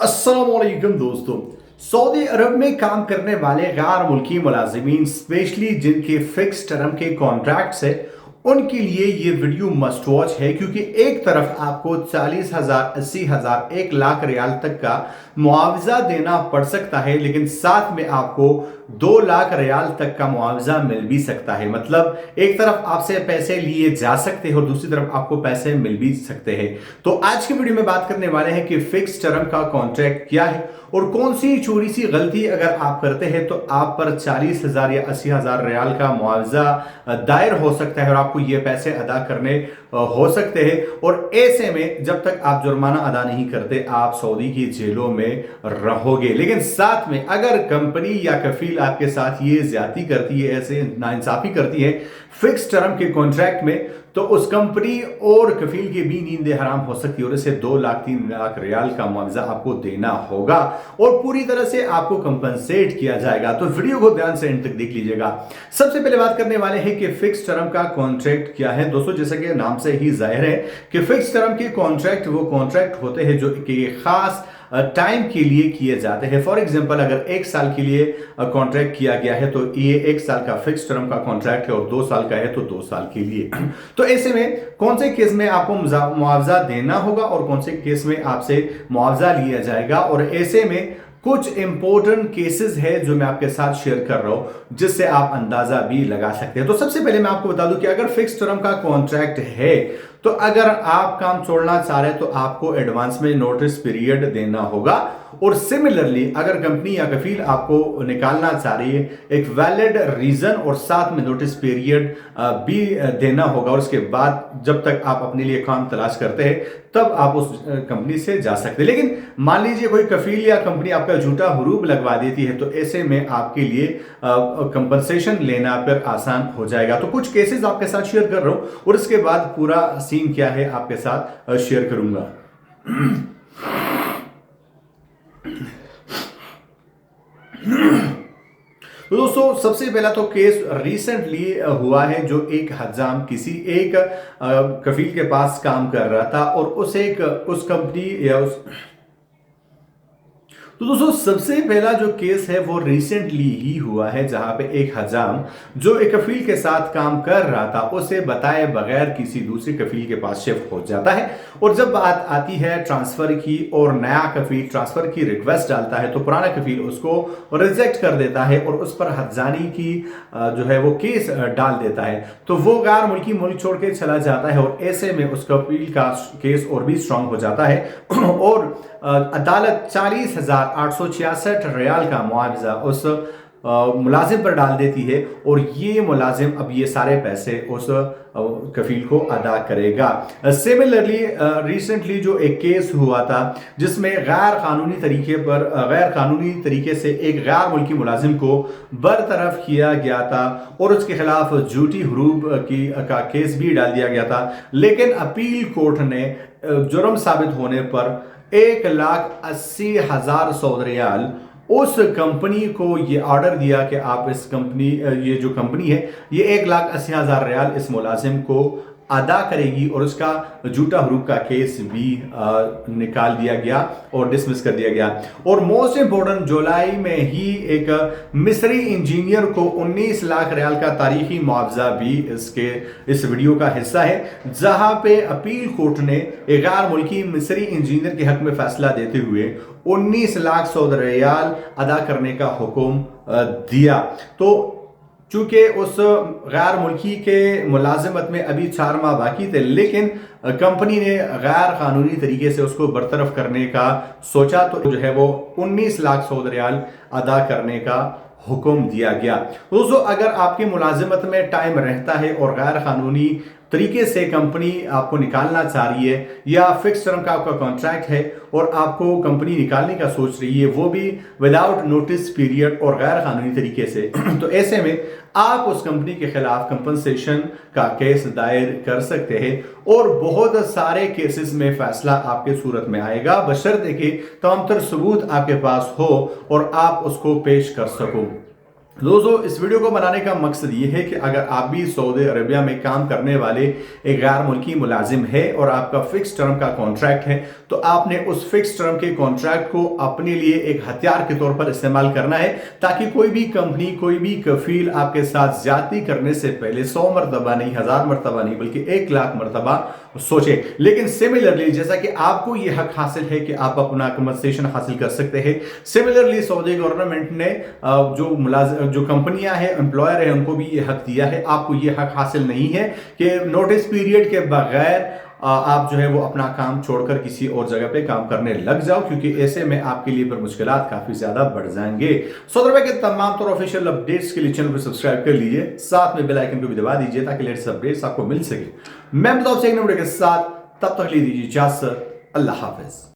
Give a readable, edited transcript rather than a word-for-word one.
अस्सलाम वालेकुम दोस्तों। सऊदी अरब में काम करने वाले गैर मुल्की मुलाजिमीन स्पेशली जिनके फिक्स टर्म के कॉन्ट्रैक्ट्स है उनके लिए ये वीडियो मस्ट वॉच है, क्योंकि एक तरफ आपको 40,000, 80,000, 1 लाख रियाल तक का मुआवजा देना पड़ सकता है, लेकिन साथ में आपको 2 लाख रियाल तक का मुआवजा मिल भी सकता है। मतलब एक तरफ आपसे पैसे लिए जा सकते हैं और दूसरी तरफ आपको पैसे मिल भी सकते हैं। तो आज की वीडियो में बात करने वाले हैं कि फिक्स टर्म का कॉन्ट्रैक्ट क्या है और कौन सी छोटी सी गलती अगर आप करते हैं तो आप पर 40,000 या 80,000 रियाल का मुआवजा दायर हो सकता है और आपको ये पैसे अदा करने हो सकते हैं। और ऐसे में जब तक आप जुर्माना अदा नहीं करते आप सऊदी की जेलों में रहोगे। लेकिन साथ में अगर कंपनी या कफील आपके साथ ये ज्यादती करती है, ऐसे नाइंसाफी करती है फिक्स टर्म के कॉन्ट्रैक्ट में, तो उस कंपनी और कफील की भी नींद हराम हो सकती है और इसे 2 लाख 3 लाख रियाल का मुआवजा आपको देना होगा और पूरी तरह से आपको कंपनसेट किया जाएगा। तो वीडियो को ध्यान से एंड तक देख लीजिएगा। सबसे पहले बात करने वाले हैं कि फिक्स टर्म का कॉन्ट्रैक्ट क्या है। दोस्तों, जैसा कि नाम से ही जाहिर है कि फिक्स टर्म के कॉन्ट्रैक्ट वो कॉन्ट्रैक्ट होते हैं जो कि खास टाइम के लिए किए जाते हैं। फॉर एग्जांपल, अगर 1 साल के लिए कॉन्ट्रैक्ट किया गया है तो ये 1 साल का फिक्स टर्म का कॉन्ट्रैक्ट है और 2 साल का है तो 2 साल के लिए। तो ऐसे में कौन से केस में आपको मुआवजा देना होगा और कौन से केस में आपसे मुआवजा लिया जाएगा, और ऐसे में कुछ इंपॉर्टेंट केसेस है जो मैं आपके साथ शेयर कर रहा हूं जिससे आप अंदाजा भी लगा सकते हैं। तो सबसे पहले मैं आपको बता दूं कि अगर फिक्स टर्म का कॉन्ट्रैक्ट है तो अगर आप काम छोड़ना चाह रहे हैं तो आपको एडवांस में नोटिस पीरियड देना होगा। और सिमिलरली अगर कंपनी या कफील आपको निकालना चाह रही है, एक वैलिड रीजन और साथ में नोटिस पीरियड भी देना होगा। और उसके बाद जब तक आप अपने लिए काम तलाश करते हैं तब आप उस कंपनी से जा सकते हैं। लेकिन मान लीजिए कोई कफील या कंपनी आपका झूठा हुरूब लगवा देती है तो ऐसे में आपके लिए कंपनसेशन लेना पर आसान हो जाएगा। तो कुछ केसेस आपके साथ शेयर कर रहा हूं और इसके बाद पूरा सीन क्या है आपके साथ शेयर करूंगा। तो दोस्तों, सबसे पहला तो केस रिसेंटली हुआ है जो एक हज्जाम किसी एक कफील के पास काम कर रहा था और उस कंपनी या उस तो दोस्तों, सबसे पहला जो केस है वो रिसेंटली ही हुआ है जहां पे एक हजाम जो एक कफील के साथ काम कर रहा था उसे बताए बगैर किसी दूसरे कफील के पास शिफ्ट हो जाता है। और जब बात आती है ट्रांसफर की और नया कफील ट्रांसफर की रिक्वेस्ट डालता है तो पुराना कफील उसको रिजेक्ट कर देता है और उस पर हर्जानी की जो है वो केस डाल देता है। तो वो गैर मुल्की मुल्क छोड़ के चला जाता है और ऐसे में उस कफील का केस और भी स्ट्रांग हो जाता है और अदालत 40,866 रियाल का मुआवजा उस मुलाजिम पर डाल देती है और ये मुलाजिम अब ये सारे पैसे उस कफील को अदा करेगा। सिमिलरली रिसेंटली जो एक केस हुआ था जिसमें गैर कानूनी तरीके से एक गैर मुल्की मुलाजिम को बरतरफ किया गया था और उसके खिलाफ झूठी हुरूब का केस भी डाल दिया गया था, लेकिन अपील कोर्ट ने जुर्म साबित होने पर 1,80,000 सऊदी रियाल उस कंपनी को ये ऑर्डर दिया कि आप ये जो कंपनी है ये 1,80,000 रियाल इस मुलाजिम को अदा करेगी और उसका झूठा हुरूब का केस भी निकाल दिया गया और डिसमिस कर दिया गया। और मोस्ट इंपोर्टेंट, जुलाई में ही एक मिस्री इंजीनियर को 19 लाख रियाल का तारीखी मुआवजा भी इस वीडियो का हिस्सा है, जहां पे अपील कोर्ट ने एक गैर मुल्की मिस्री इंजीनियर के हक में फैसला देते हुए 19 लाख सऊदी रियाल अदा करने का हुक्म दिया। तो चूंकि उस गैर मुल्की के मुलाजिमत में अभी 4 माह बाकी थे, लेकिन कंपनी ने गैर कानूनी तरीके से उसको बरतरफ करने का सोचा तो जो है वो 19 लाख सऊदी रियाल अदा करने का हुक्म दिया गया। दोस्तों, अगर आपके मुलाजिमत में टाइम रहता है और गैर कानूनी तरीके से कंपनी आपको निकालना चाह रही है या फिक्स टर्म का आपका कॉन्ट्रैक्ट है और आपको कंपनी निकालने का सोच रही है, वो भी विदाउट नोटिस पीरियड और गैर कानूनी तरीके से, तो ऐसे में आप उस कंपनी के खिलाफ कंपनसेशन का केस दायर कर सकते हैं और बहुत सारे केसेस में फैसला आपके सूरत में आएगा, बशर्ते कि तमाम तर सबूत आपके पास हो और आप उसको पेश कर सको। दोस्तों इस वीडियो को बनाने का मकसद ये है कि अगर आप भी सऊदी अरबिया में काम करने वाले एक गैर मुल्की मुलाजिम है और आपका फिक्स टर्म का कॉन्ट्रैक्ट है, तो आपने उस फिक्स टर्म के कॉन्ट्रैक्ट को अपने लिए एक हथियार के तौर पर इस्तेमाल करना है, ताकि कोई भी कंपनी, कोई भी कफील आपके साथ ज्यादती करने से पहले 100 मरतबा नहीं, 1000 मरतबा नहीं, बल्कि 1 लाख मरतबा सोचे। लेकिन सिमिलरली जैसा कि आपको यह हक हासिल है कि आप अपना कंपनसेशन हासिल कर सकते हैं, सिमिलरली सऊदी गवर्नमेंट ने जो कंपनियां हैं, एम्प्लॉयर है, उनको भी ये हक दिया है। आपको ये हक हासिल नहीं है कि नोटिस पीरियड के बगैर आप जो है वो अपना काम छोड़कर किसी और जगह पे काम करने लग जाओ, क्योंकि ऐसे में आपके लिए पर मुश्किलात काफी ज्यादा बढ़ जाएंगे। सऊदी अरब के तमाम तरह ऑफिशियल अपडेट्स के लिए चैनल को सब्सक्राइब कर लीजिए, साथ में बेल आइकन को भी दबा दीजिए ताकि लेटेस्ट अपडेट्स आपको मिल सके। मैं बताऊं एक वीडियो के साथ, तब तक ले दीजिए इजाजत। अल्लाह हाफिज।